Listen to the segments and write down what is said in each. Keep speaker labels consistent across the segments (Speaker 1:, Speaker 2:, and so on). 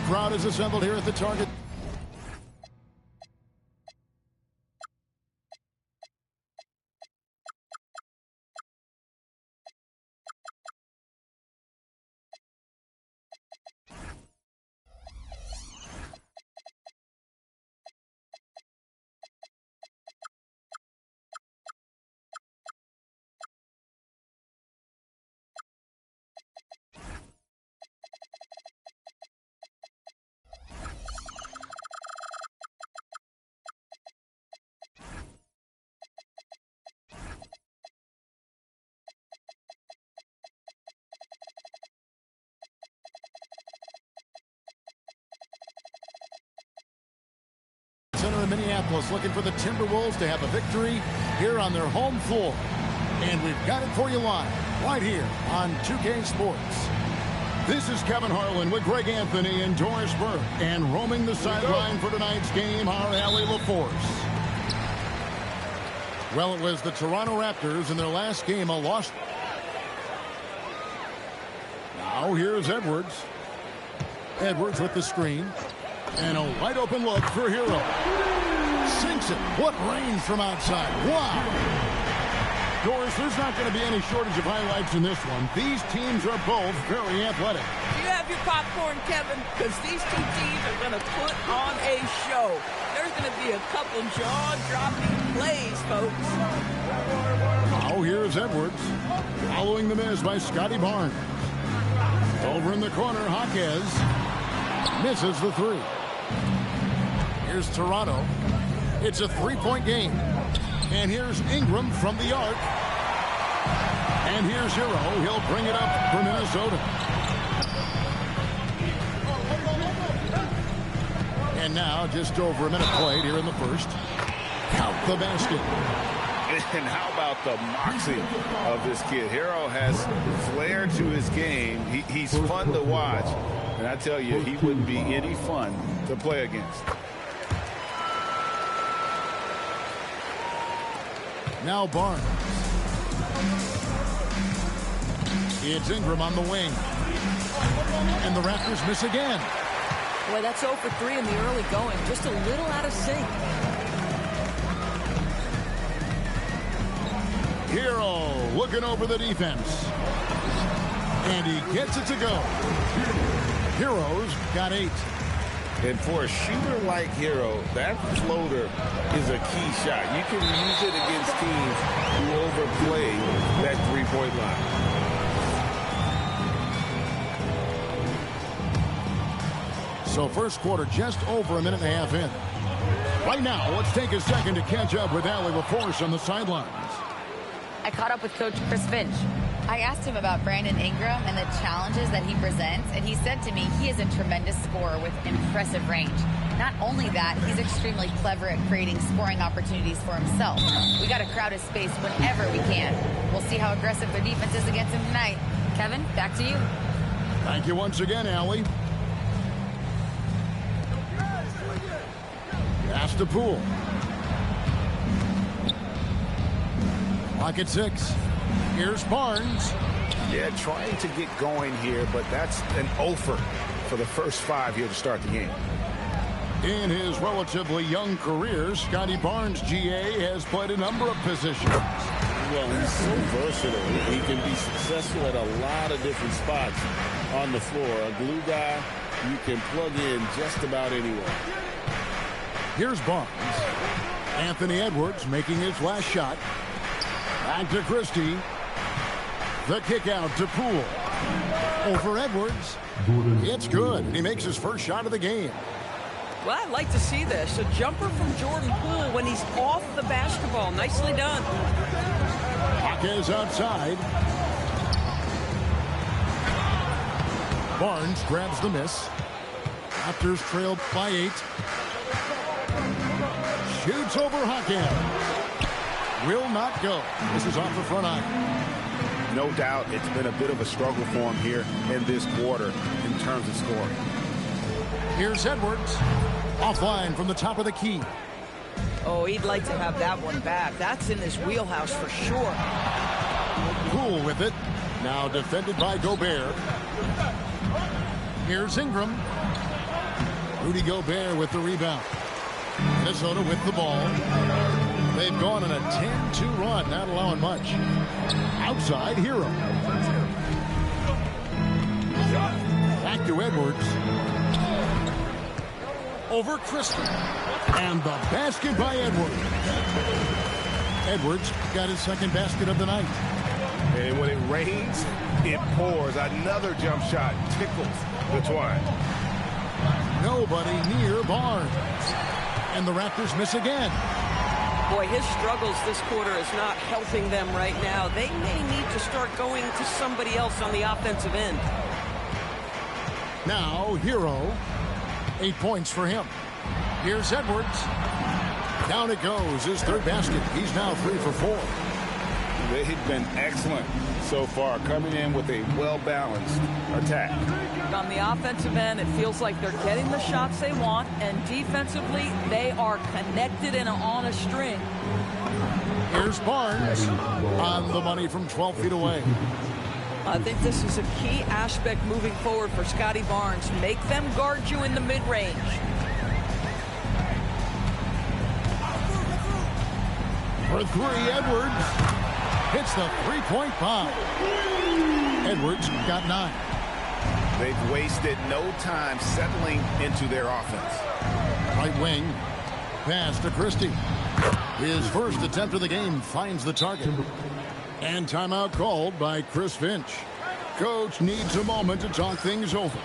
Speaker 1: crowd is assembled here at the Target. Center of Minneapolis looking for the Timberwolves to have a victory here on their home floor. And we've got it for you live right here on 2K Sports. This is Kevin Harlan with Greg Anthony and Doris Burke. And roaming the sideline for tonight's game, our Allie LaForce. Well, it was the Toronto Raptors in their last game, a loss. Now here's Edwards. Edwards with the screen. And a wide open look for Hero. Sinks it. What range from outside. Wow. Doris, there's not going to be any shortage of highlights in this one. These teams are both very athletic.
Speaker 2: Do you have your popcorn, Kevin? Because these two teams are going to put on a show. There's going to be a couple jaw-dropping plays, folks.
Speaker 1: Now here's Edwards. Following the miss by Scotty Barnes. Over in the corner, Jaquez misses the three. Here's Toronto. It's a three-point game. And here's Ingram from the arc. And here's Hero. He'll bring it up for Minnesota. And now just over a minute played here in the first. Count the basket.
Speaker 3: And how about the moxie of this kid? Hero has flair to his game. He's fun to watch. And I tell you, he wouldn't be any fun to play against.
Speaker 1: Now Barnes. It's Ingram on the wing. And the Raptors miss again.
Speaker 2: Boy, that's 0 for 3 in the early going. Just a little out of sync.
Speaker 1: Hero looking over the defense. And he gets it to go. Hero's got 8.
Speaker 3: And for a shooter like Hero, that floater is a key shot. You can use it against teams who overplay that three-point line.
Speaker 1: So first quarter just over a minute and a half in. Right now, let's take a second to catch up with Allie LaForce on the sidelines.
Speaker 4: I caught up with Coach Chris Finch. I asked him about Brandon Ingram and the challenges that he presents, and he said to me he is a tremendous scorer with impressive range. Not only that, he's extremely clever at creating scoring opportunities for himself. We got to crowd his space whenever we can. We'll see how aggressive the defense is against him tonight. Kevin, back to you.
Speaker 1: Thank you once again, Allie. Pass to Poole. Clock at 6. Here's Barnes.
Speaker 3: Yeah, trying to get going here, but that's an offer for the first 5 here to start the game.
Speaker 1: In his relatively young career, Scotty Barnes, GA, has played a number of positions.
Speaker 5: Well, he's so versatile. He can be successful at a lot of different spots on the floor. A glue guy, you can plug in just about anywhere.
Speaker 1: Here's Barnes. Anthony Edwards making his last shot. Back to Christie. The kick out to Poole. Over Edwards. It's good. He makes his first shot of the game.
Speaker 2: Well, I'd like to see this. A jumper from Jordan Poole when he's off the basketball. Nicely done.
Speaker 1: Jaquez outside. Barnes grabs the miss. Raptors trailed by 8. Shoots over Jaquez. Will not go. This is off the front eye.
Speaker 3: No doubt it's been a bit of a struggle for him here in this quarter in terms of scoring.
Speaker 1: Here's Edwards. Offline from the top of the key.
Speaker 2: Oh, he'd like to have that one back. That's in his wheelhouse for sure.
Speaker 1: Poole with it. Now defended by Gobert. Here's Ingram. Rudy Gobert with the rebound. Minnesota with the ball. They've gone on a 10-2 run, not allowing much. Outside, Hero. Back to Edwards. Over Christie. And the basket by Edwards. Edwards got his second basket of the night.
Speaker 3: And when it rains, it pours. Another jump shot tickles the twine.
Speaker 1: Nobody near Barnes. And the Raptors miss again.
Speaker 2: Boy, his struggles this quarter is not helping them right now. They may need to start going to somebody else on the offensive end.
Speaker 1: Now, Hero. 8 points for him. Here's Edwards. Down it goes. His third basket. He's now 3 for 4.
Speaker 3: They've been excellent so far, coming in with a well-balanced attack.
Speaker 2: On the offensive end, it feels like they're getting the shots they want, and defensively, they are connected and on a string.
Speaker 1: Here's Barnes on the money from 12 feet away.
Speaker 2: I think this is a key aspect moving forward for Scotty Barnes. Make them guard you in the mid-range.
Speaker 1: For 3, Edwards hits the three-point bomb. Edwards got 9.
Speaker 3: They've wasted no time settling into their offense.
Speaker 1: Right wing. Pass to Christie. His first attempt of the game finds the target. And timeout called by Chris Finch. Coach needs a moment to talk things over.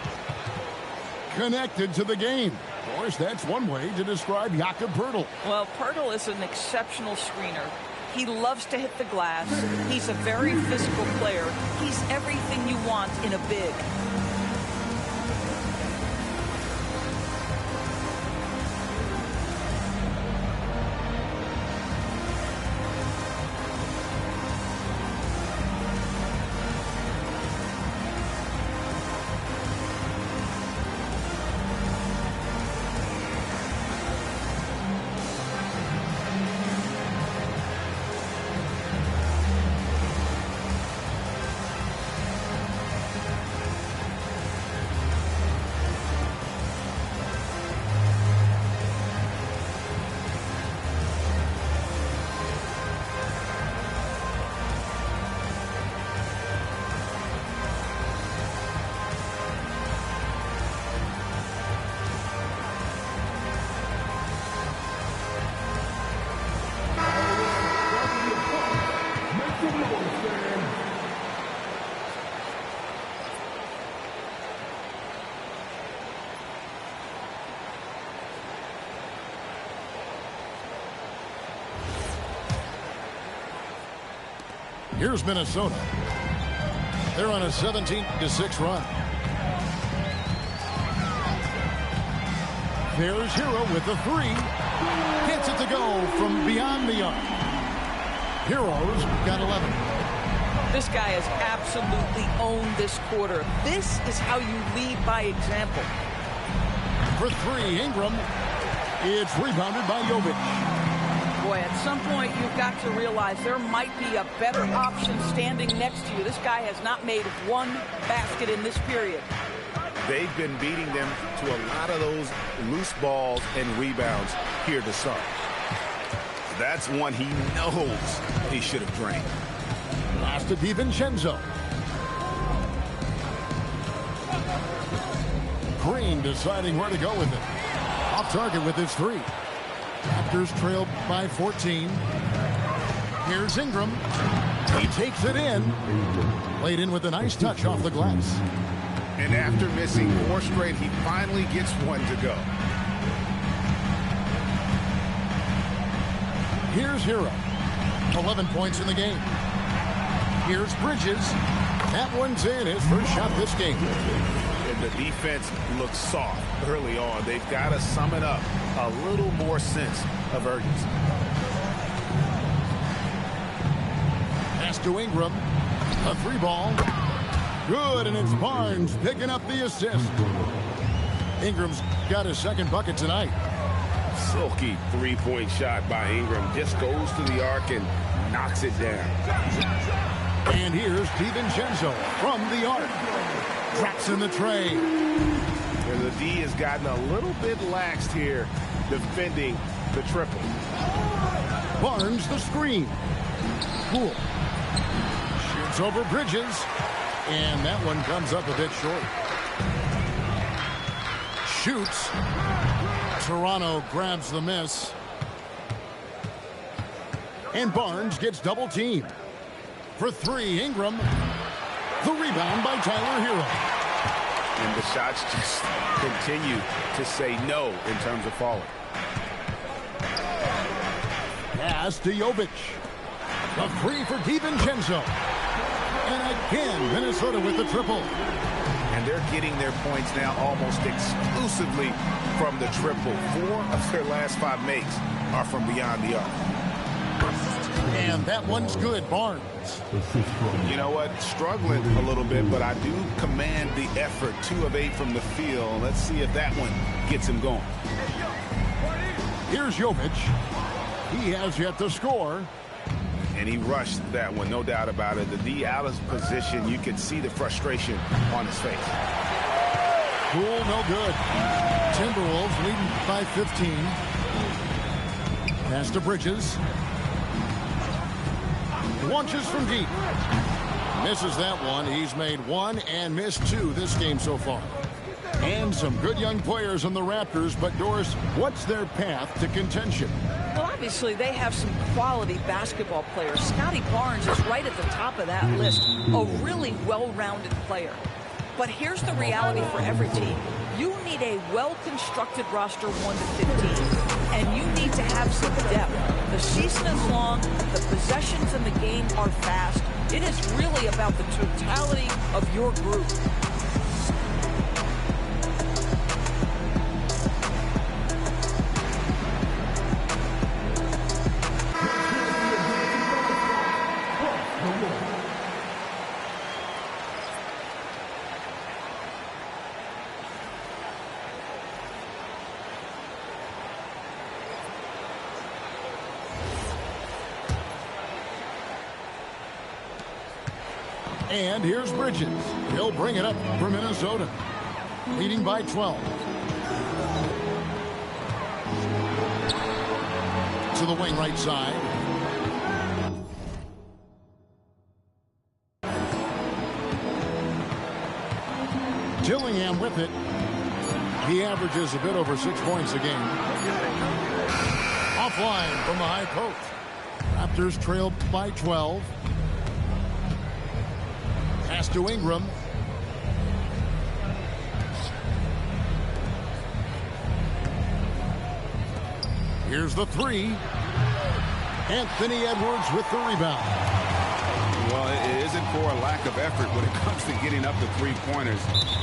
Speaker 1: Connected to the game. Of course, that's one way to describe Jakob Poeltl.
Speaker 2: Well, Poeltl is an exceptional screener. He loves to hit the glass. He's a very physical player. He's everything you want in a big.
Speaker 1: Here's Minnesota. They're on a 17-6 run. There's Hero with the 3. Gets it to go from beyond the arc. Hero's got 11.
Speaker 2: This guy has absolutely owned this quarter. This is how you lead by example.
Speaker 1: For 3, Ingram. It's rebounded by Jovic.
Speaker 2: Boy, at some point, you've got to realize there might be a better option standing next to you. This guy has not made one basket in this period.
Speaker 3: They've been beating them to a lot of those loose balls and rebounds here to start. That's one he knows he should have drained.
Speaker 1: Last to DiVincenzo. Green deciding where to go with it. Off target with his 3. Raptors trailed by 14. Here's Ingram. He takes it in. Played in with a nice touch off the glass.
Speaker 3: And after missing 4 straight, he finally gets one to go.
Speaker 1: Here's Hero. 11 points in the game. Here's Bridges. That one's in. His first shot this game.
Speaker 3: And the defense looks soft early on. They've got to sum it up. A little more sense of urgency.
Speaker 1: Pass to Ingram. A 3 ball. Good, and it's Barnes picking up the assist. Ingram's got his second bucket tonight.
Speaker 5: Silky 3-point shot by Ingram. Just goes to the arc and knocks it down.
Speaker 1: And here's DiVincenzo from the arc. Drops in the tray.
Speaker 6: And the D has gotten a little bit laxed here defending the triple.
Speaker 1: Barnes the screen. Cool. Shoots over Bridges. And that one comes up a bit short. Shoots. Toronto grabs the miss. And Barnes gets double teamed. For three, Ingram. The rebound by Tyler Hero.
Speaker 3: And the shots just continue to say no in terms of falling.
Speaker 1: Pass to Jovic. The three for DiVincenzo. And again, Minnesota with the triple.
Speaker 3: And they're getting their points now almost exclusively from the triple. 4 of their last 5 makes are from beyond the arc.
Speaker 1: And that one's good, Barnes.
Speaker 3: You know what? Struggling a little bit, but I do command the effort. 2 of 8 from the field. Let's see if that one gets him going.
Speaker 1: Here's Jovic. He has yet to score.
Speaker 3: And he rushed that one, no doubt about it. The D out of position, you could see the frustration on his face.
Speaker 1: Cool, no good. Timberwolves leading by 15. Pass to Bridges. Launches from deep. Misses that one. He's made 1 and missed 2 this game so far. And some good young players on the Raptors, but Doris, what's their path to contention?
Speaker 2: Well, obviously, they have some quality basketball players. Scotty Barnes is right at the top of that list. A really well-rounded player. But here's the reality for every team. You need a well-constructed roster 1 to 15. And you need to have some depth. The season is long. The possessions in the game are fast. It is really about the totality of your group.
Speaker 1: And here's Bridges. He'll bring it up for Minnesota. Leading by 12. To the wing right side. Dillingham with it. He averages a bit over 6 points a game. Offline from the high post. Raptors trail by 12. Pass to Ingram. Here's the three. Anthony Edwards with the rebound.
Speaker 3: Well, it isn't for a lack of effort when it comes to getting up the three-pointers,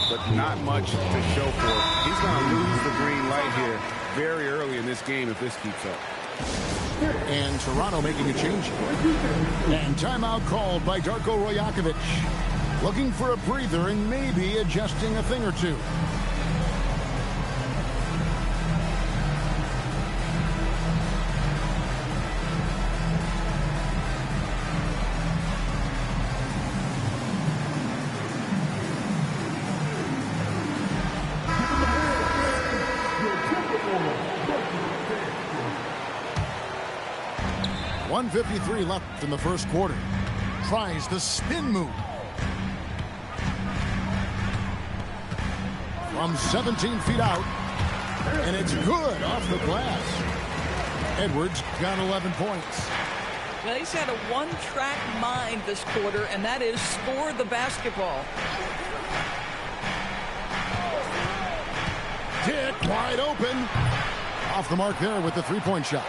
Speaker 3: but not much to show for it. He's going to lose the green light here very early in this game if this keeps up.
Speaker 1: And Toronto making a change. And timeout called by Darko Rajakovic. Looking for a breather and maybe adjusting a thing or two. .153 left in the first quarter. Tries the spin move. From 17 feet out. And it's good off the glass. Edwards got 11 points.
Speaker 2: Well, he's had a one-track mind this quarter, and that is score the basketball.
Speaker 1: Dick wide open. Off the mark there with the three-point shot.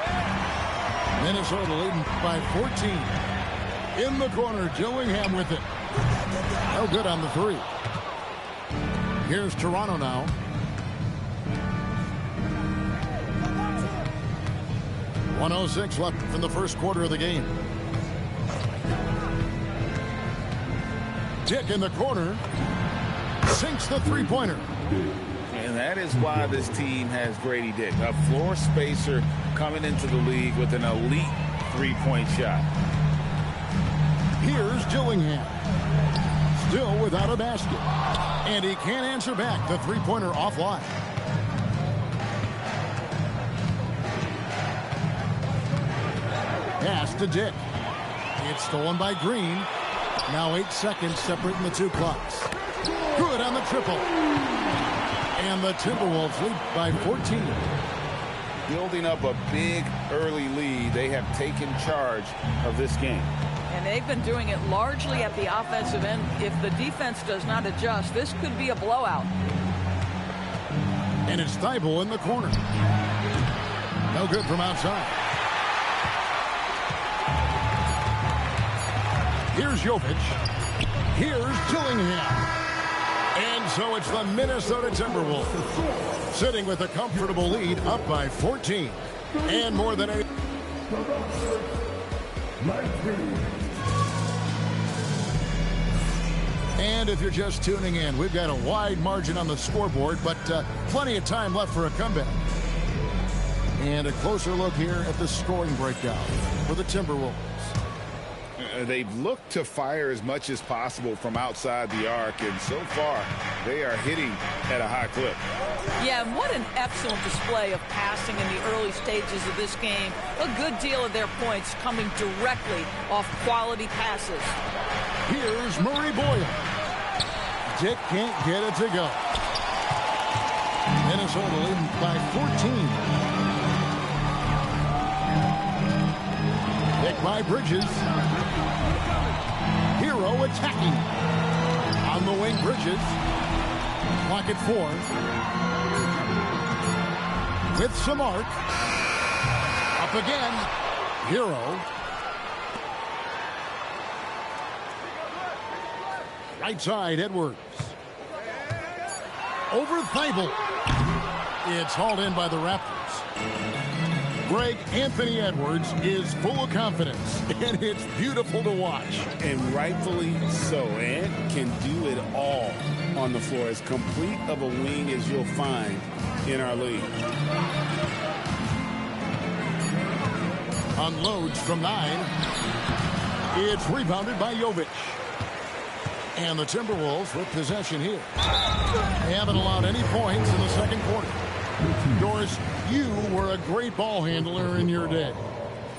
Speaker 1: Minnesota leading by 14. In the corner, Dillingham with it. No good on the three. Here's Toronto now. .106 left from the first quarter of the game. Dick in the corner. Sinks the three-pointer.
Speaker 3: And that is why this team has Grady Dick, a floor spacer coming into the league with an elite three-point shot.
Speaker 1: Here's Dillingham. still without a basket. And he can't answer back. The three-pointer offline. Pass to Dick. It's stolen by Green. Now 8 seconds separating the two clocks. Good on the triple. And the Timberwolves lead by 14.
Speaker 3: Building up a big early lead. They have taken charge of this game.
Speaker 2: And they've been doing it largely at the offensive end. If the defense does not adjust, this could be a blowout.
Speaker 1: And it's Thibault in the corner. No good from outside. Here's Jovic. Here's Dillingham. And so it's the Minnesota Timberwolves sitting with a comfortable lead, up by 14. And more than 8. And if you're just tuning in, we've got a wide margin on the scoreboard, but plenty of time left for a comeback. And a closer look here at the scoring breakdown for the Timberwolves.
Speaker 3: They've looked to fire as much as possible from outside the arc, and so far they are hitting at a high clip.
Speaker 2: Yeah, and what an excellent display of passing in the early stages of this game. A good deal of their points coming directly off quality passes.
Speaker 1: Here's Murray Boyle. Dick can't get it to go. Minnesota leading by 14. Pick by Bridges. Hero attacking. On the wing, Bridges. Clock at 4. With some arc. Up again. Hero. Right side, Edwards. Over Thibault. It's hauled in by the Raptors. Greg, Anthony Edwards is full of confidence, and it's beautiful to watch.
Speaker 5: And rightfully so. Ant can do it all on the floor. As complete of a wing as you'll find in our league.
Speaker 1: Unloads from 9. It's rebounded by Jovic. And the Timberwolves with possession here. They haven't allowed any points in the second quarter. Doris, you were a great ball handler in your day.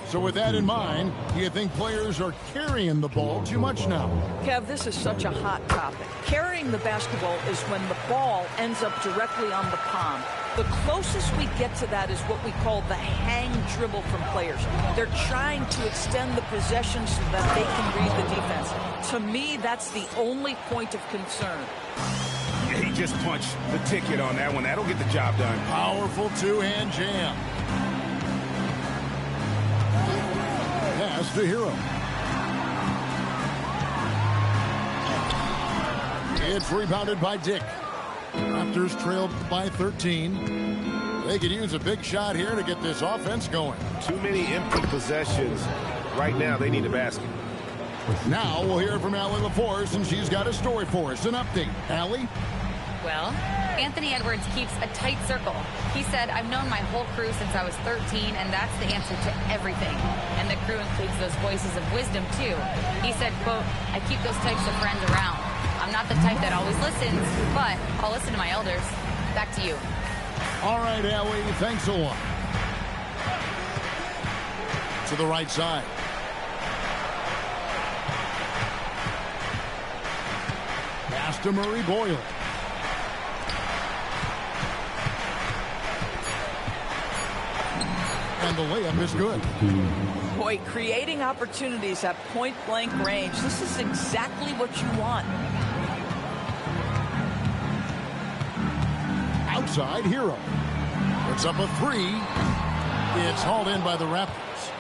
Speaker 1: So with that in mind, do you think players are carrying the ball too much now?
Speaker 2: Kev, this is such a hot topic. Carrying the basketball is when the ball ends up directly on the palm. The closest we get to that is what we call the hang dribble from players. They're trying to extend the possession so that they can read the defense. To me, that's the only point of concern.
Speaker 6: Yeah, he just punched the ticket on that one. That'll get the job done.
Speaker 1: Powerful two-hand jam. Pass to Hero. It's rebounded by Dick. Raptors trailed by 13. They could use a big shot here to get this offense going.
Speaker 6: Too many empty possessions. Right now, they need a basket.
Speaker 1: Now we'll hear from Allie LaForce, and she's got a story for us. An update. Allie?
Speaker 4: Well, Anthony Edwards keeps a tight circle. He said, I've known my whole crew since I was 13, and that's the answer to everything. And the crew includes those voices of wisdom, too. He said, quote, I keep those types of friends around. I'm not the type that always listens, but I'll listen to my elders. Back to you.
Speaker 1: All right, Allie, thanks a lot. To the right side. Pass to Murray Boyle. And the layup is good.
Speaker 2: Boy, creating opportunities at point-blank range. This is exactly what you want.
Speaker 1: Outside, Hero. Puts up a 3. It's hauled in by the Raptors.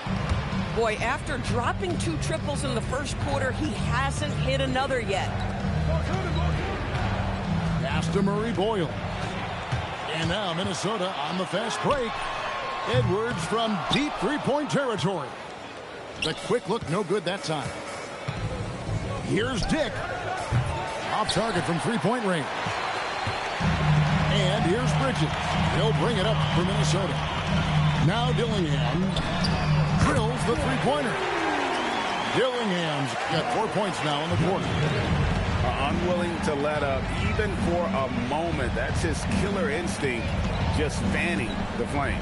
Speaker 2: Boy, after dropping 2 triples in the first quarter, he hasn't hit another yet.
Speaker 1: Pass to Murray Boyle. And now Minnesota on the fast break. Edwards from deep three-point territory. The quick look, no good that time. Here's Dick. Off target from three-point range. And here's Bridges. He'll bring it up for Minnesota. Now Dillingham drills the three-pointer. Dillingham's got 4 points now in the quarter.
Speaker 3: unwilling to let up even for a moment. That's his killer instinct, just fanning the flame.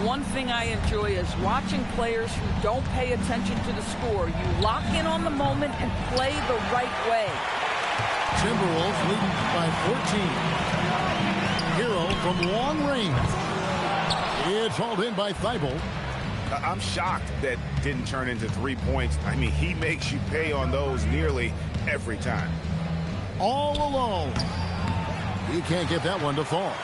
Speaker 2: One thing I enjoy is watching players who don't pay attention to the score. You lock in on the moment and play the right way.
Speaker 1: Timberwolves leading by 14. Hero from long range. It's hauled in by Thibault.
Speaker 3: I'm shocked that didn't turn into 3 points. I mean, he makes you pay on those nearly every time.
Speaker 1: All alone. He can't get that one to fall.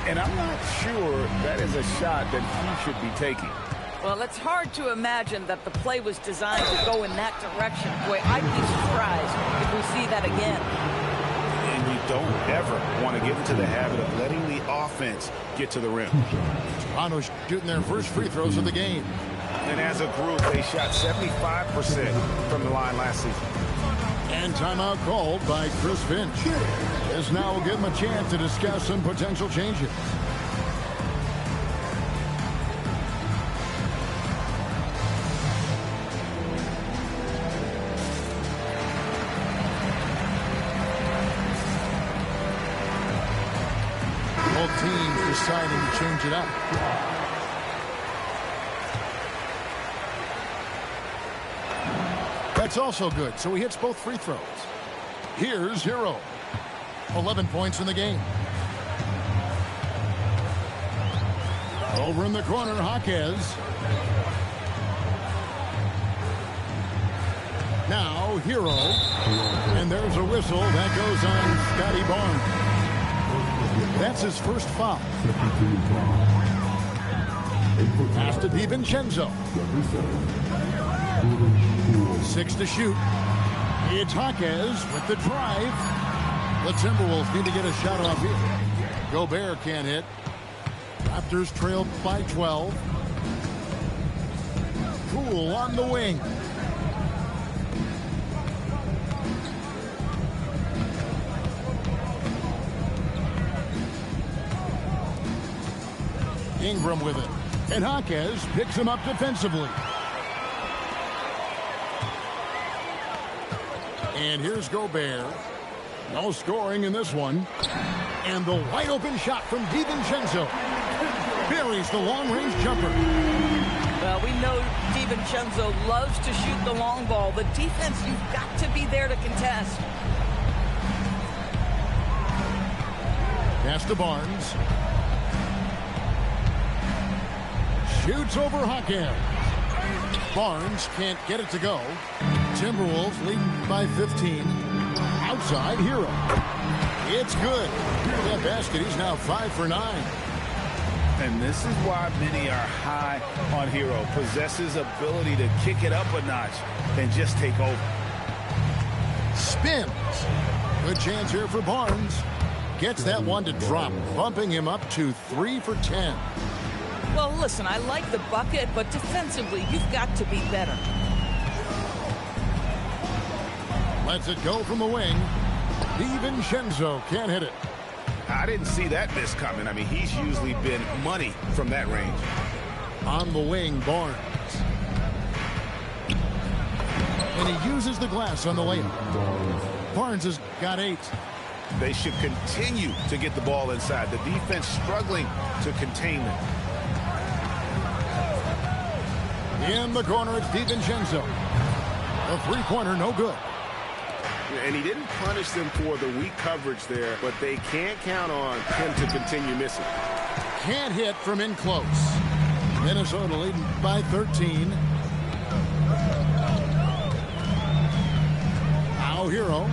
Speaker 3: And I'm not sure that is a shot that he should be taking.
Speaker 2: Well, it's hard to imagine that the play was designed to go in that direction. Boy, I'd be surprised if we see that again.
Speaker 3: And you don't ever want to get into the habit of letting the offense get to the rim.
Speaker 1: Toronto's shooting their first free throws of the game.
Speaker 3: And as a group, they shot 75% from the line last season.
Speaker 1: And timeout called by Chris Finch. This now will give him a chance to discuss some potential changes. Both teams deciding to change it up. That's also good, so he hits both free throws. Here's Hero. 11 points in the game. Over in the corner, Jaquez. Now Hero. And there's a whistle that goes on Scotty Barnes. That's his first foul. Pass to DiVincenzo. 6 to shoot. It's Jaquez with the drive. The Timberwolves need to get a shot off here. Gobert can't hit. Raptors trail by 12. Poole on the wing. Ingram with it. And Jaquez picks him up defensively. And here's Gobert. No scoring in this one. And the wide open shot from DiVincenzo. Buries the long-range jumper.
Speaker 2: Well, we know DiVincenzo loves to shoot the long ball. The defense, you've got to be there to contest.
Speaker 1: Pass to Barnes. Shoots over Jaquez. Barnes can't get it to go. Timberwolves leading by 15. Outside, Hero. It's good. That basket, he's now 5 for 9.
Speaker 3: And this is why many are high on Hero. Possesses ability to kick it up a notch and just take over.
Speaker 1: Spins. Good chance here for Barnes. Gets that one to drop, bumping him up to 3 for 10.
Speaker 2: Well, listen, I like the bucket, but defensively, you've got to be better.
Speaker 1: Lets it go from the wing. DiVincenzo can't hit it.
Speaker 3: I didn't see that miss coming. I mean, he's usually been money from that range.
Speaker 1: On the wing, Barnes. And he uses the glass on the layup. Barnes has got 8.
Speaker 3: They should continue to get the ball inside. The defense struggling to contain them.
Speaker 1: In the corner, it's DiVincenzo. A three-pointer, no good.
Speaker 6: And he didn't punish them for the weak coverage there, but they can't count on him to continue missing.
Speaker 1: Can't hit from in close. Minnesota leading by 13. Now Hero.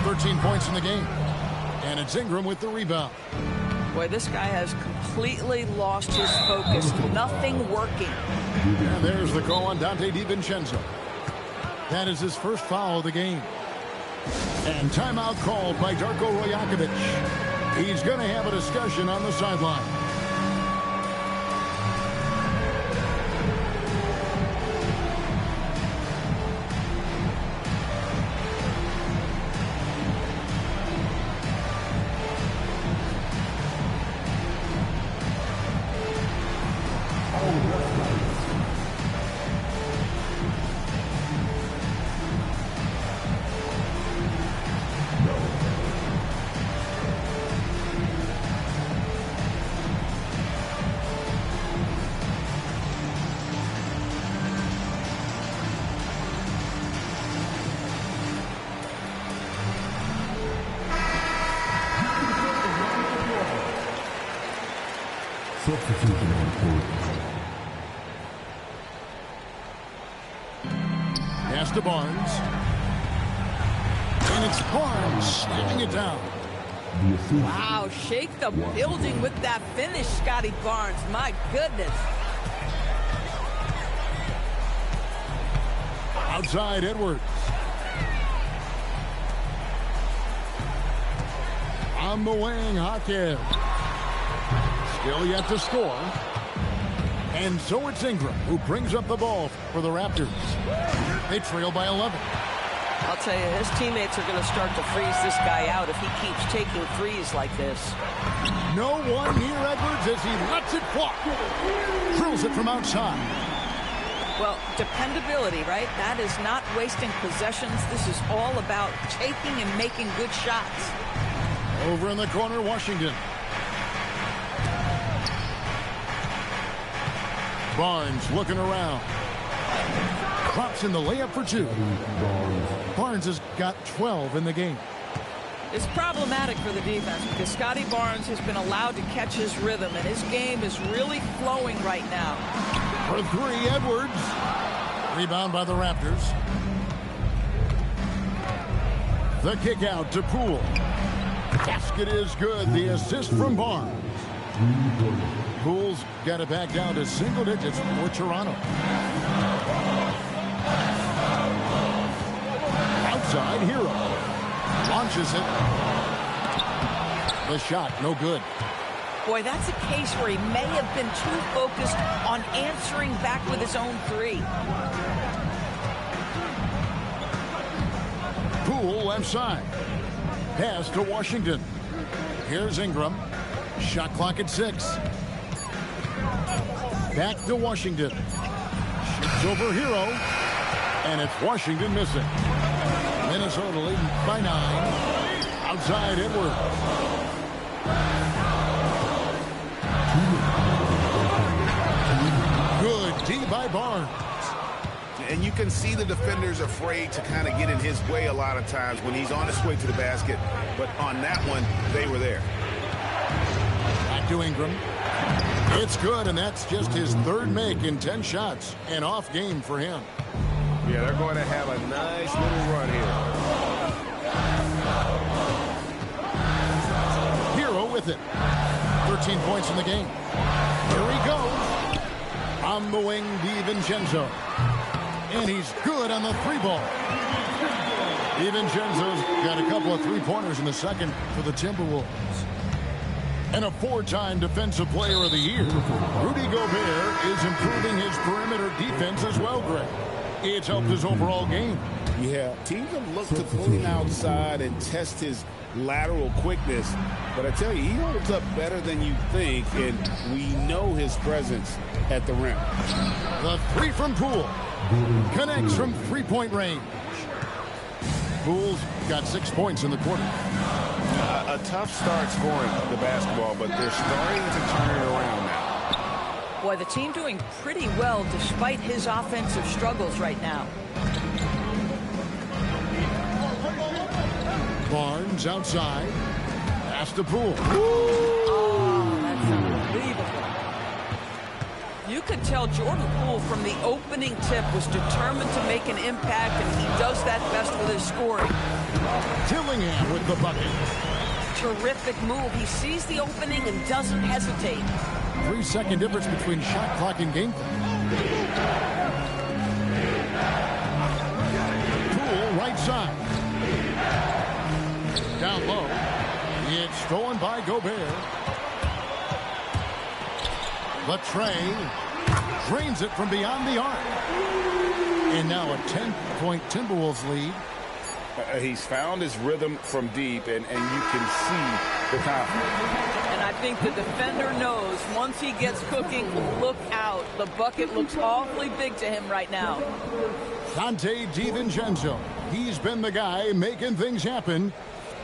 Speaker 1: 13 points in the game. And it's Ingram with the rebound.
Speaker 2: Boy, this guy has completely lost his focus. Nothing working.
Speaker 1: And there's the call on Donte DiVincenzo. That is his first foul of the game. And timeout called by Darko Rajakovic. He's going to have a discussion on the sideline.
Speaker 7: Substitution on court.
Speaker 1: Pass to Barnes. And it's Barnes slamming it down.
Speaker 2: Wow, shake the building with that finish, Scotty Barnes. My goodness.
Speaker 1: Outside Edwards. On the wing, Jaquez. Still yet to score. And so it's Ingram who brings up the ball for the Raptors. They trail by 11.
Speaker 2: I'll tell you, his teammates are going to start to freeze this guy out if he keeps taking threes like this.
Speaker 1: No one near Edwards as he lets it fly. Drills it from outside.
Speaker 2: Well, dependability, right? That is not wasting possessions. This is all about taking and making good shots.
Speaker 1: Over in the corner, Washington. Barnes looking around. Drops in the layup for two. Barnes has got 12 in the game.
Speaker 2: It's problematic for the defense because Scotty Barnes has been allowed to catch his rhythm, and his game is really flowing right now.
Speaker 1: For three, Edwards. Rebound by the Raptors. The kick out to Poole. Basket is good. The assist from Barnes. Poole's got it back down to single digits for Toronto. Outside, Hero. Launches it. The shot, no good.
Speaker 2: Boy, that's a case where he may have been too focused on answering back with his own three.
Speaker 1: Poole left side. Pass to Washington. Here's Ingram. Shot clock at 6. Back to Washington. Shoots over Hero. And it's Washington missing. Minnesota leading by 9. Outside Edwards. Good D by Barnes.
Speaker 6: And you can see the defenders afraid to kind of get in his way a lot of times when he's on his way to the basket. But on that one, they were there.
Speaker 1: Back to Ingram. It's good, and that's just his third make in 10 shots. An off game for him.
Speaker 6: Yeah, they're going to have a nice little run here.
Speaker 1: Hero with it. 13 points in the game. Here he goes. On the wing, DiVincenzo. And he's good on the three ball. DiVincenzo's got a couple of three-pointers in the second for the Timberwolves. And a 4-time Defensive Player of the Year. Rudy Gobert is improving his perimeter defense as well, Greg. It's helped his overall game.
Speaker 5: Yeah, teams have looked to pull him outside and test his lateral quickness. But I tell you, he holds up better than you think, and we know his presence at the rim.
Speaker 1: The three from Poole. Connects from three-point range. Poole's got 6 points in the quarter.
Speaker 6: A tough start scoring the basketball, but they're starting to turn it around now.
Speaker 2: Boy, the team doing pretty well despite his offensive struggles right now.
Speaker 1: Barnes outside. Pass to Poole.
Speaker 2: Oh, that's unbelievable. You could tell Jordan Poole from the opening tip was determined to make an impact, and he does that best with his scoring.
Speaker 1: Dillingham with the bucket.
Speaker 2: Terrific move. He sees the opening and doesn't hesitate.
Speaker 1: 3-second difference between shot clock and game clock. Poole right side. Down low. It's stolen by Gobert. Latrey drains it from beyond the arc. And now a 10-point Timberwolves lead.
Speaker 3: He's found his rhythm from deep, and you can see the confidence.
Speaker 2: And I think the defender knows once he gets cooking, look out. The bucket looks awfully big to him right now.
Speaker 1: Donte DiVincenzo. He's been the guy making things happen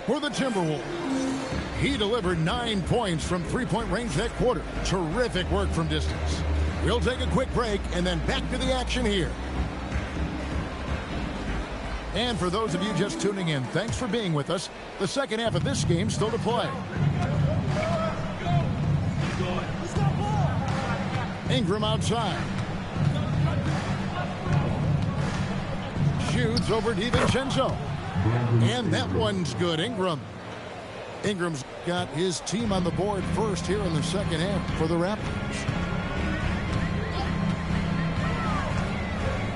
Speaker 1: for the Timberwolves. He delivered 9 points from three-point range that quarter. Terrific work from distance. We'll take a quick break and then back to the action here. And for those of you just tuning in, thanks for being with us. The second half of this game still to play. Ingram outside. Shoots over DiVincenzo. And that one's good. Ingram's got his team on the board first here in the second half for the Raptors.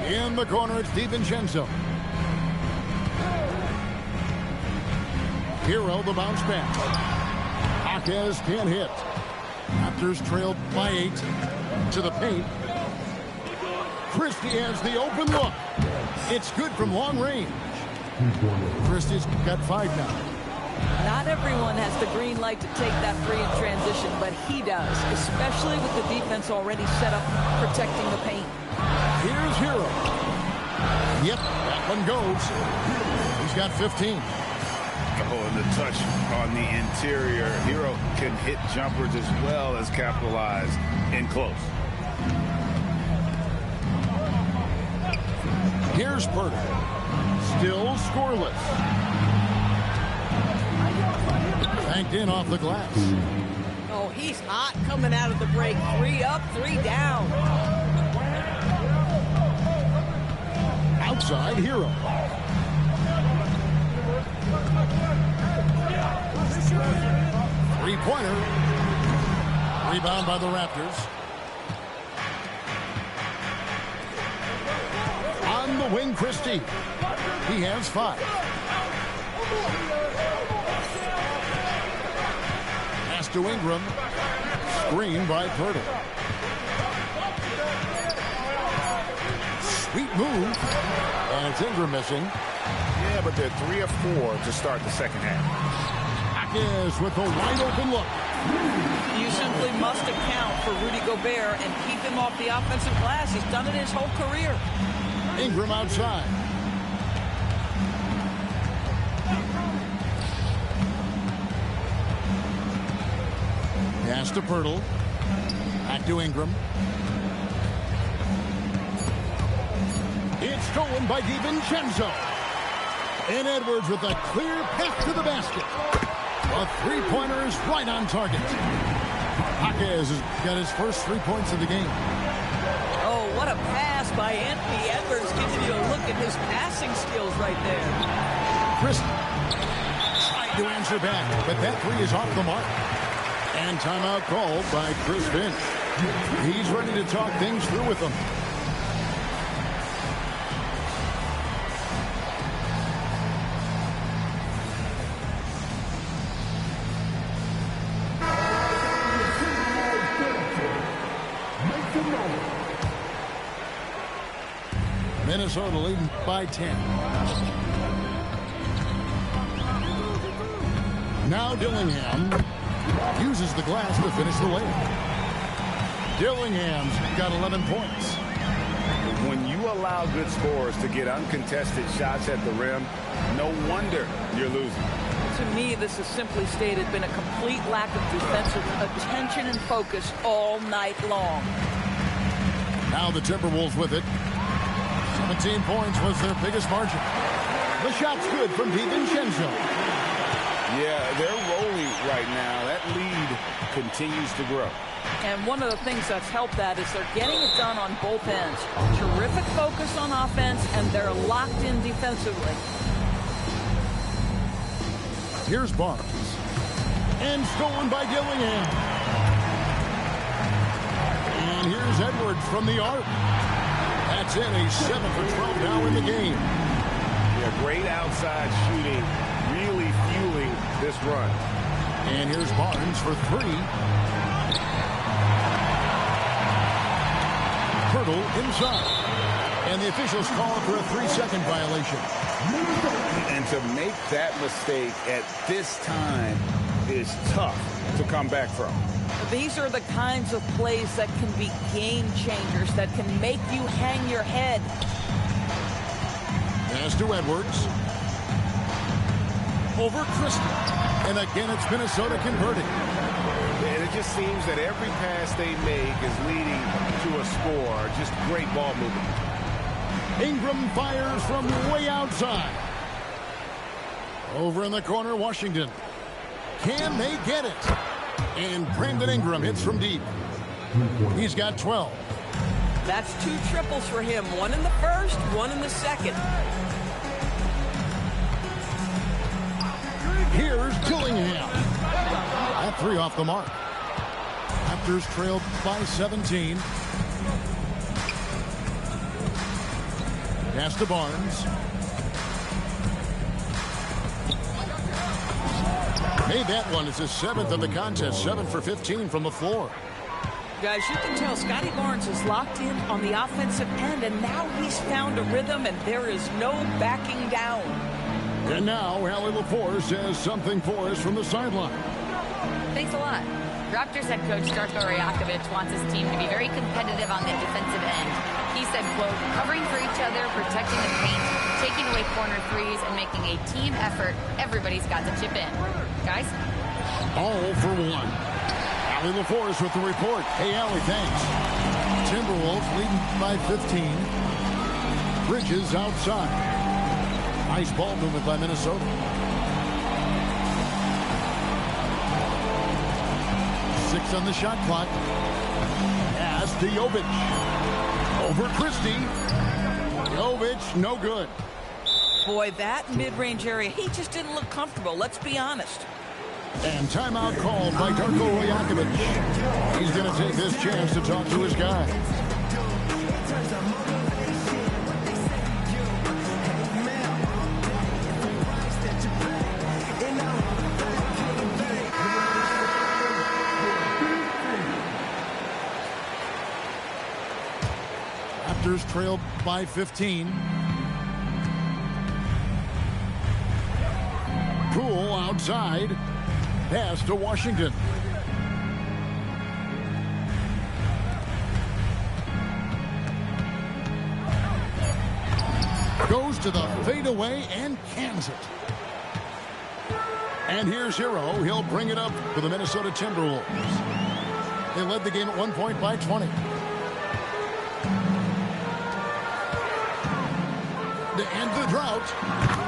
Speaker 1: In the corner, it's DiVincenzo. Hero, the bounce back. Jaquez can't hit. Raptors trailed by 8 to the paint. Christie has the open look. It's good from long range. Christie's got 5 now.
Speaker 2: Not everyone has the green light to take that three in transition, but he does, especially with the defense already set up protecting the paint.
Speaker 1: Here's Hero. Yep, that one goes. He's got 15.
Speaker 3: Oh, and the touch on the interior. Hero can hit jumpers as well as capitalize in close.
Speaker 1: Here's Porter. Still scoreless. Banked in off the glass.
Speaker 2: Oh, he's hot coming out of the break. 3 up, 3 down.
Speaker 1: Outside, Hero. Three-pointer. Rebound by the Raptors. On the wing, Christie. He has 5. Pass to Ingram. Screen by Porter. Sweet move. And it's Ingram missing.
Speaker 3: Yeah, but they're 3 of 4 to start the second half.
Speaker 1: Jaquez with a wide open look.
Speaker 2: You simply must account for Rudy Gobert and keep him off the offensive glass. He's done it his whole career.
Speaker 1: Ingram outside. Pass to Pirtle. Back to Ingram. It's stolen by DiVincenzo. And Edwards with a clear path to the basket. A three-pointer is right on target. Jaquez has got his first 3 points of the game.
Speaker 2: Oh, what a pass by Anthony Edwards, giving you a look at his passing skills right there.
Speaker 1: Chris tried to answer back, but that three is off the mark. And timeout called by Chris Finch. He's ready to talk things through with them. Minnesota leading by 10. Now Dillingham uses the glass to finish the layup. Dillingham's got 11 points.
Speaker 3: When you allow good scorers to get uncontested shots at the rim, no wonder you're losing.
Speaker 2: To me, this has simply stated been a complete lack of defensive attention and focus all night long.
Speaker 1: Now the Timberwolves with it. 17 points was their biggest margin. The shot's good from DiVincenzo.
Speaker 3: Yeah, they're rolling right now. That lead continues to grow.
Speaker 2: And one of the things that's helped that is they're getting it done on both ends. Terrific focus on offense, and they're locked in defensively.
Speaker 1: Here's Barnes. And stolen by Dillingham. And here's Edwards from the arc. That's in. He's 7 for 12 now in the game.
Speaker 3: Yeah, great outside shooting, really fueling this run.
Speaker 1: And here's Barnes for 3. Pirtle inside. And the officials call for a 3-second violation.
Speaker 3: And to make that mistake at this time is tough to come back from.
Speaker 2: These are the kinds of plays that can be game changers, that can make you hang your head.
Speaker 1: Pass to Edwards. Over Christie. And again, it's Minnesota converting.
Speaker 3: And it just seems that every pass they make is leading to a score. Just great ball movement.
Speaker 1: Ingram fires from way outside. Over in the corner, Washington. Can they get it? And Brandon Ingram hits from deep. He's got 12.
Speaker 2: That's 2 triples for him. 1 in the first, 1 in the second.
Speaker 1: Here's Dillingham. That 3 off the mark. Raptors trailed by 17. Pass to Barnes. Made that one. It's his 7th of the contest. 7 for 15 from the floor.
Speaker 2: Guys, you can tell Scotty Barnes is locked in on the offensive end, and now he's found a rhythm, and there is no backing down.
Speaker 1: And now, Allie LaForce has something for us from the sideline.
Speaker 4: Thanks a lot. Raptors head coach Darko Rajakovic wants his team to be very competitive on the defensive end. He said, quote, covering for each other, protecting the paint, taking away corner threes, and making a team effort. Everybody's got to chip in. Guys?
Speaker 1: All for 1. Allie LaForce with the report. Hey, Allie, thanks. Timberwolves leading by 15. Bridges outside. Nice ball movement by Minnesota. 6 on the shot clock. Pass to Jovic. Over Christie. Jovic, no good.
Speaker 2: Boy, that mid-range area, he just didn't look comfortable. Let's be honest.
Speaker 1: And timeout called by Darko Rajakovic. He's going to take this chance to talk to his guy. Raptors trailed by 15. Poole outside. Pass to Washington. Goes to the fadeaway and cans it. And here's Hero. He'll bring it up for the Minnesota Timberwolves. They led the game at 1 point by 20. To end the drought.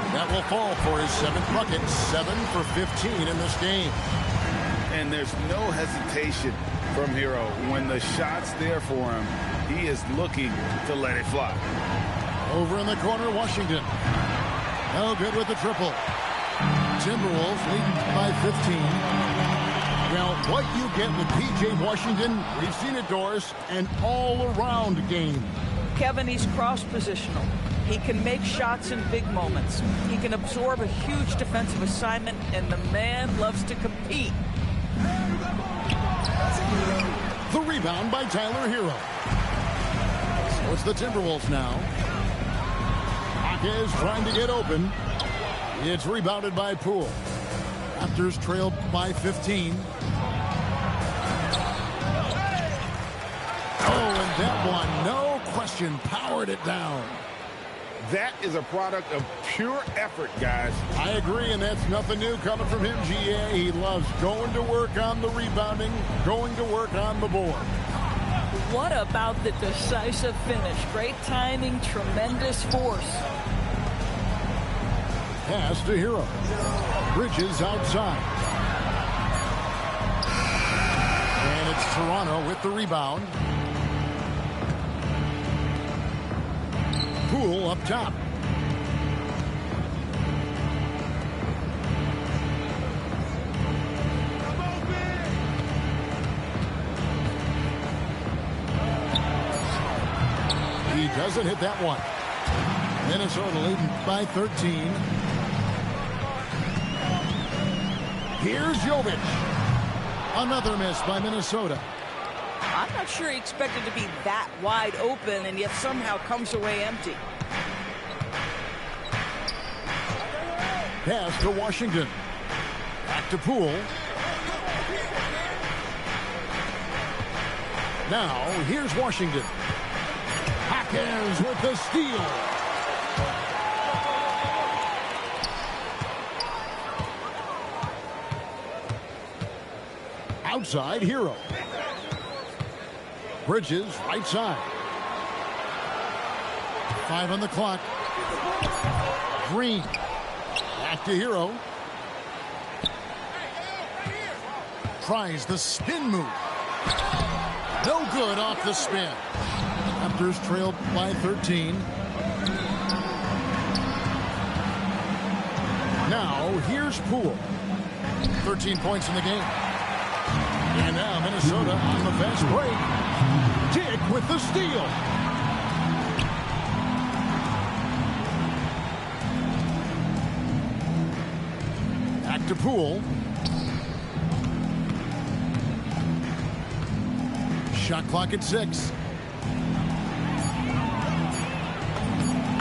Speaker 1: That will fall for his 7th bucket. 7 for 15 in this game.
Speaker 3: And there's no hesitation from Hero. When the shot's there for him, he is looking to let it fly.
Speaker 1: Over in the corner, Washington. No good with the triple. Timberwolves leading by 15. Well, what you get with P.J. Washington, we've seen it, Doris, an all-around game.
Speaker 2: Kevin, he's cross-positional. He can make shots in big moments. He can absorb a huge defensive assignment, and the man loves to compete.
Speaker 1: The rebound by Tyler Hero. So it's the Timberwolves now. Hawkes trying to get open. It's rebounded by Poole. Raptors trailed by 15. Oh, and that one, no question, powered it down.
Speaker 5: That is a product of pure effort, guys.
Speaker 1: I agree, and that's nothing new coming from him, GA. He loves going to work on the rebounding, going to work on the board.
Speaker 2: What about the decisive finish? Great timing, tremendous force.
Speaker 1: Pass to Hero. Bridges outside. And it's Toronto with the rebound. Poole up top. He doesn't hit that one. Minnesota leading by 13. Here's Jovic. Another miss by Minnesota.
Speaker 2: I'm not sure he expected to be that wide open and yet somehow comes away empty.
Speaker 1: Pass to Washington. Back to Poole. Now, here's Washington. Hawkins with the steal. Outside, Hero. Bridges, right side. 5 on the clock. Green. Back to Hero. Tries the spin move. No good off the spin. Raptors trailed by 13. Now, here's Poole. 13 points in the game. And now Minnesota on the fast break. Dick with the steal. Back to Poole. Shot clock at 6.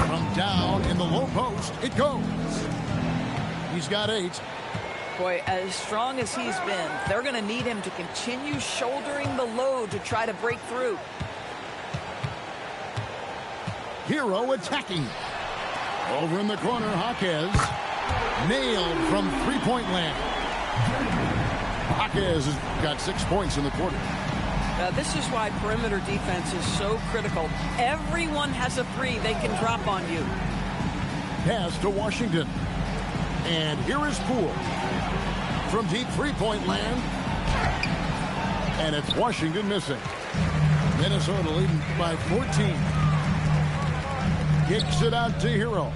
Speaker 1: From down in the low post, it goes. He's got 8.
Speaker 2: Boy, as strong as he's been, they're going to need him to continue shouldering the load to try to break through.
Speaker 1: Hero attacking. Over in the corner, Jaquez. Nailed from three-point land. Jaquez has got 6 points in the quarter.
Speaker 2: This is why perimeter defense is so critical. Everyone has a three they can drop on you.
Speaker 1: Pass to Washington. And here is Poole. From deep three-point land. And it's Washington missing. Minnesota leading by 14. Kicks it out to Hero.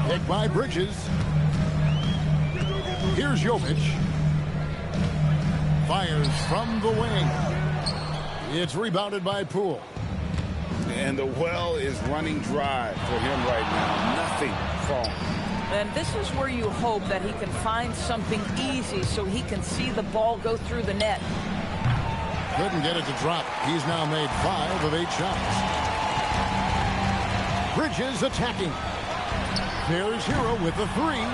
Speaker 1: Kick by Bridges. Here's Jovic. Fires from the wing. It's rebounded by Poole.
Speaker 5: And the well is running dry for him right now. Nothing falling.
Speaker 2: And this is where you hope that he can find something easy so he can see the ball go through the net.
Speaker 1: Couldn't get it to drop. He's now made 5 of 8 shots. Bridges attacking. There's Hero with the 3.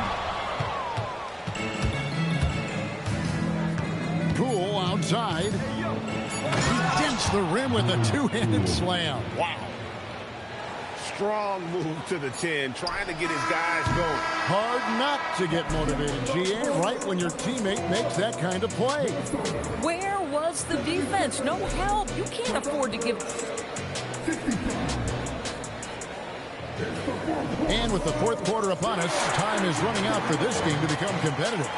Speaker 1: Poole outside. He dents the rim with a 2-handed slam. Wow.
Speaker 5: Strong move to the 10, trying to get his guys going.
Speaker 1: Hard not to get motivated, GA, right when your teammate makes that kind of play.
Speaker 2: Where was the defense? No help. You can't afford to give.
Speaker 1: And with the fourth quarter upon us, time is running out for this game to become competitive.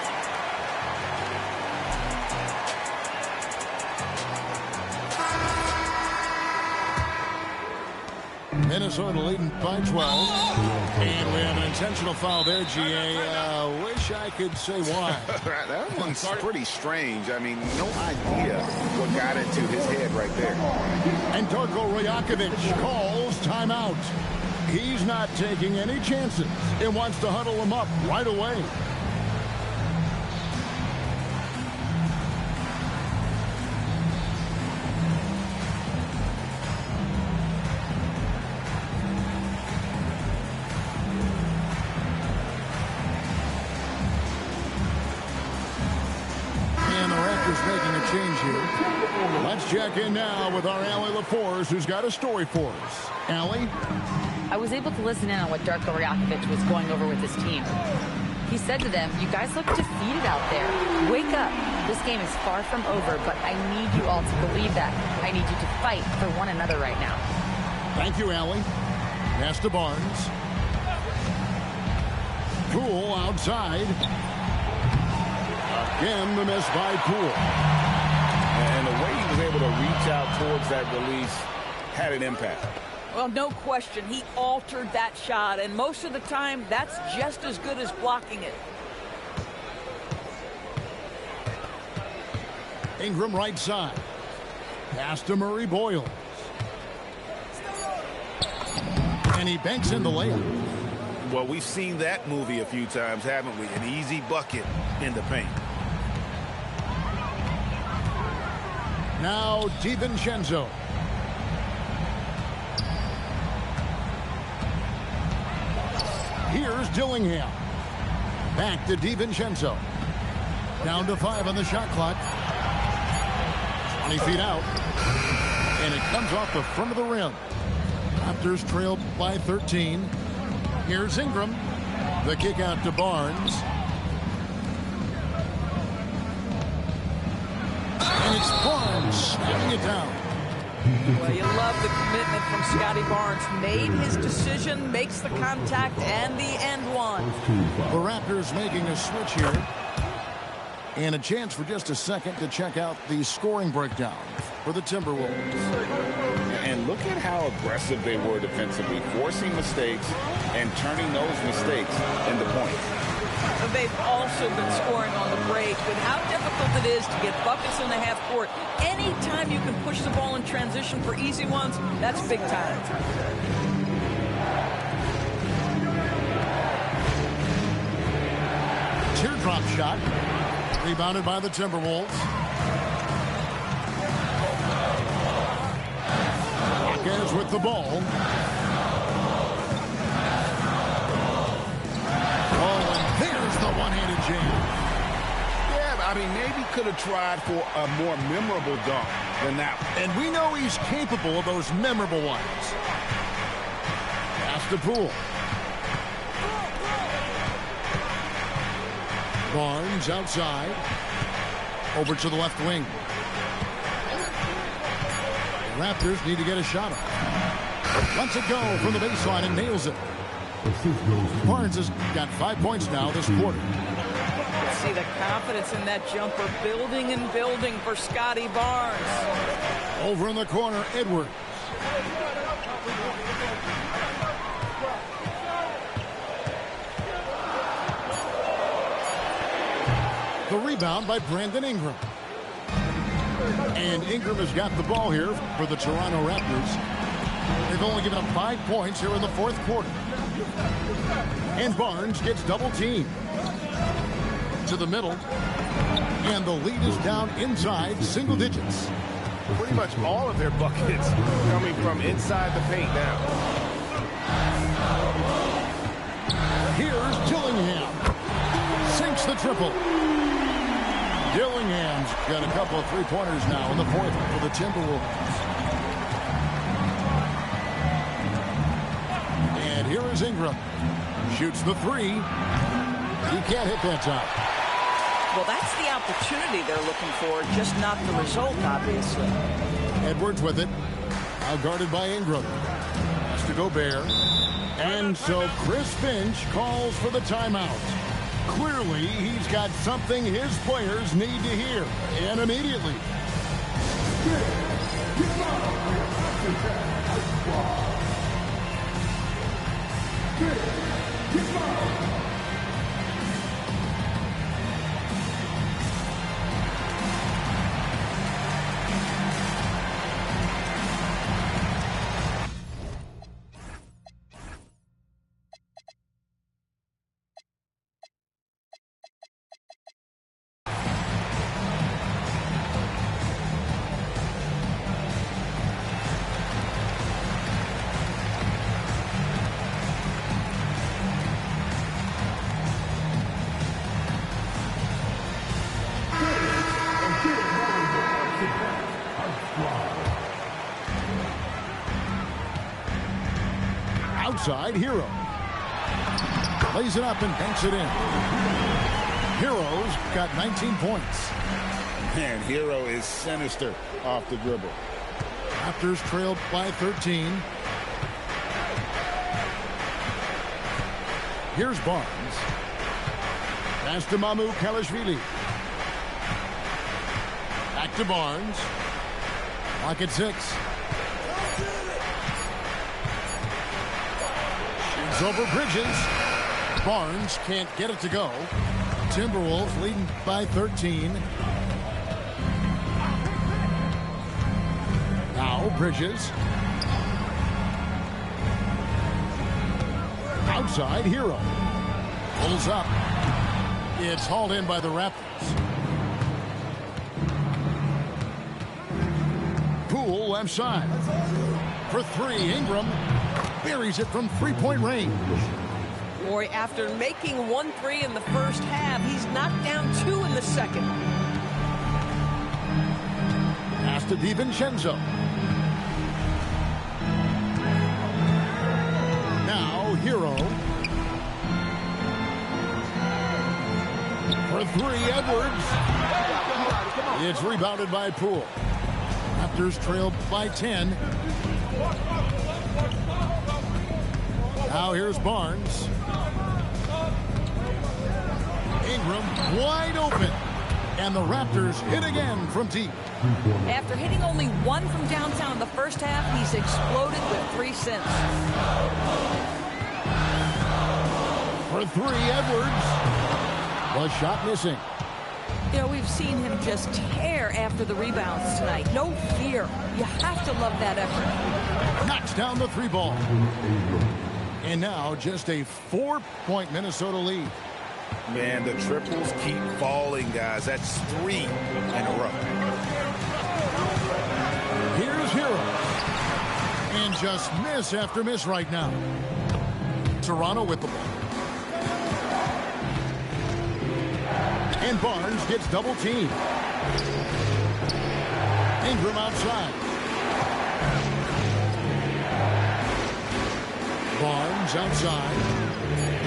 Speaker 1: Minnesota leading by 12. And we have an intentional foul there, GA. Wish I could say why.
Speaker 5: That one's pretty strange. I mean, no idea what got into his head right there.
Speaker 1: And Darko Rajakovic calls timeout. He's not taking any chances and wants to huddle them up right away. Making a change here. Let's check in now with our Allie LaForce, who's got a story for us. Allie?
Speaker 4: I was able to listen in on what Darko Rajakovic was going over with his team. He said to them, "You guys look defeated out there. Wake up. This game is far from over, but I need you all to believe that. I need you to fight for one another right now."
Speaker 1: Thank you, Allie. Pass to Barnes. Poole outside. Again, the miss by Poole.
Speaker 5: And the way he was able to reach out towards that release had an impact.
Speaker 2: Well, no question. He altered that shot, and most of the time, that's just as good as blocking it.
Speaker 1: Ingram right side. Pass to Murray Boyles. And he banks in the layup.
Speaker 5: Well, we've seen that movie a few times, haven't we? An easy bucket in the paint.
Speaker 1: Now DiVincenzo. Here's Dillingham. Back to DiVincenzo. Down to 5 on the shot clock. 20 feet out. And it comes off the front of the rim. Raptors trailed by 13. Here's Ingram. The kick out to Barnes. And it's Barnes snapping it down.
Speaker 2: Well, you love the commitment from Scotty Barnes. Made his decision, makes the contact, and the end one.
Speaker 1: The Raptors making a switch here. And a chance for just a second to check out the scoring breakdown for the Timberwolves.
Speaker 3: And look at how aggressive they were defensively, forcing mistakes and turning those mistakes into points.
Speaker 2: They've also been scoring on the break. With how difficult it is to get buckets in the half court, anytime you can push the ball in transition for easy ones, that's big time.
Speaker 1: Teardrop shot. Rebounded by the Timberwolves. Hawkins with the ball. Oh, and there's the one-handed jam.
Speaker 6: Yeah, I mean, maybe could have tried for a more memorable dunk than that one.
Speaker 1: And we know he's capable of those memorable ones. Pass to Poole. Barnes outside. Over to the left wing. The Raptors need to get a shot up. Lets it go from the baseline and nails it. Barnes has got 5 points now this quarter.
Speaker 2: See the confidence in that jumper building and building for Scotty Barnes.
Speaker 1: Over in the corner, Edwards. The rebound by Brandon Ingram. And Ingram has got the ball here for the Toronto Raptors. They've only given up 5 points here in the fourth quarter. And Barnes gets double teamed. To the middle. And the lead is down inside single digits.
Speaker 5: Pretty much all of their buckets coming from inside the paint now.
Speaker 1: Here's Dillingham. Sinks the triple. Dillingham's got a couple of three-pointers now in the fourth for the Timberwolves. And here is Ingram. Shoots the three. He can't hit that time.
Speaker 2: Well, that's the opportunity they're looking for, just not the result, obviously.
Speaker 1: Edwards with it. Now guarded by Ingram. Has to Gobert. And so Chris Finch calls for the timeout. Clearly, he's got something his players need to hear, and immediately. Outside, Hero. Lays it up and banks it in. Hero's got 19 points.
Speaker 3: Man, Hero is sinister off the dribble.
Speaker 1: Raptors trailed by 13. Here's Barnes. Pass to Mamu Kalashvili. Back to Barnes. Clock at 6. Over Bridges. Barnes can't get it to go. Timberwolves leading by 13. Now Bridges. Outside, Hero. Pulls up. It's hauled in by the Raptors. Poole left side. For three, Ingram. Buries it from three-point range.
Speaker 2: Boy, after making 1-3 in the first half, he's knocked down 2 in the second.
Speaker 1: Pass to DiVincenzo. Now, Hero. For three, Edwards. It's rebounded by Poole. Raptors trailed by 10. Now here's Barnes. Ingram wide open. And the Raptors hit again from deep.
Speaker 2: After hitting only one from downtown in the first half, he's exploded with 3 since.
Speaker 1: For 3, Edwards. The shot missing.
Speaker 2: You know, we've seen him just tear after the rebounds tonight. No fear. You have to love that effort.
Speaker 1: Knocks down the 3 ball. And now just a 4-point Minnesota lead.
Speaker 6: Man, the triples keep falling, guys. That's 3 in a row.
Speaker 1: Here's Hero. And just miss after miss right now. Toronto with the ball. And Barnes gets double teamed. Ingram outside. Barnes outside.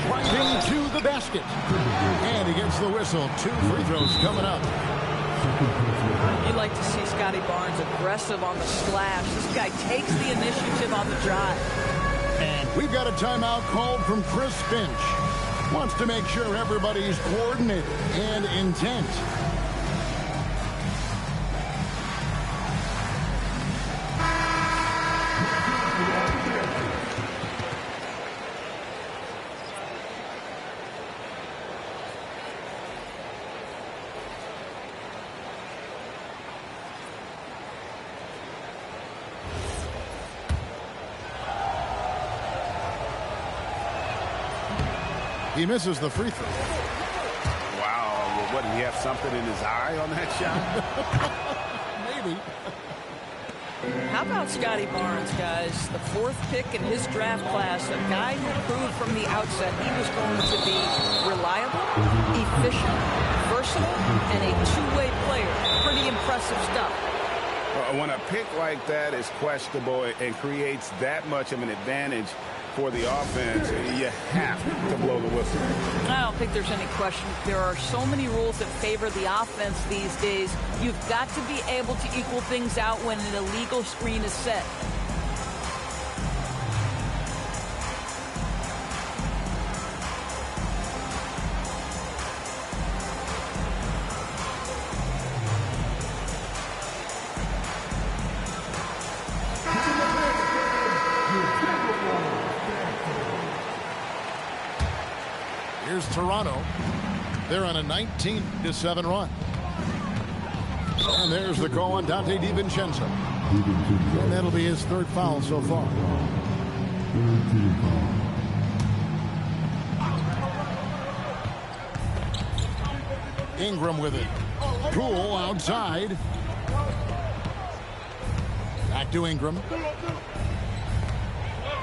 Speaker 1: Driving to the basket. And he gets the whistle. 2 free throws coming up.
Speaker 2: You like to see Scotty Barnes aggressive on the slash. This guy takes the initiative on the drive.
Speaker 1: And we've got a timeout called from Chris Finch. Wants to make sure everybody's coordinated and intent. He misses the free throw.
Speaker 6: Wow. Well, what, did he have something in his eye on that shot?
Speaker 1: Maybe.
Speaker 2: How about Scotty Barnes, guys? The 4th pick in his draft class, a guy who proved from the outset he was going to be reliable, efficient, versatile, and a two-way player. Pretty impressive stuff.
Speaker 6: When a pick like that is questionable and creates that much of an advantage for the offense, you have to blow the whistle.
Speaker 2: I don't think there's any question. There are so many rules that favor the offense these days. You've got to be able to equal things out when an illegal screen is set.
Speaker 1: Here's Toronto. They're on a 19-7 run. And there's the call on Dante DiVincenzo. And that'll be his 3rd foul so far. Ingram with it. Poole outside. Back to Ingram.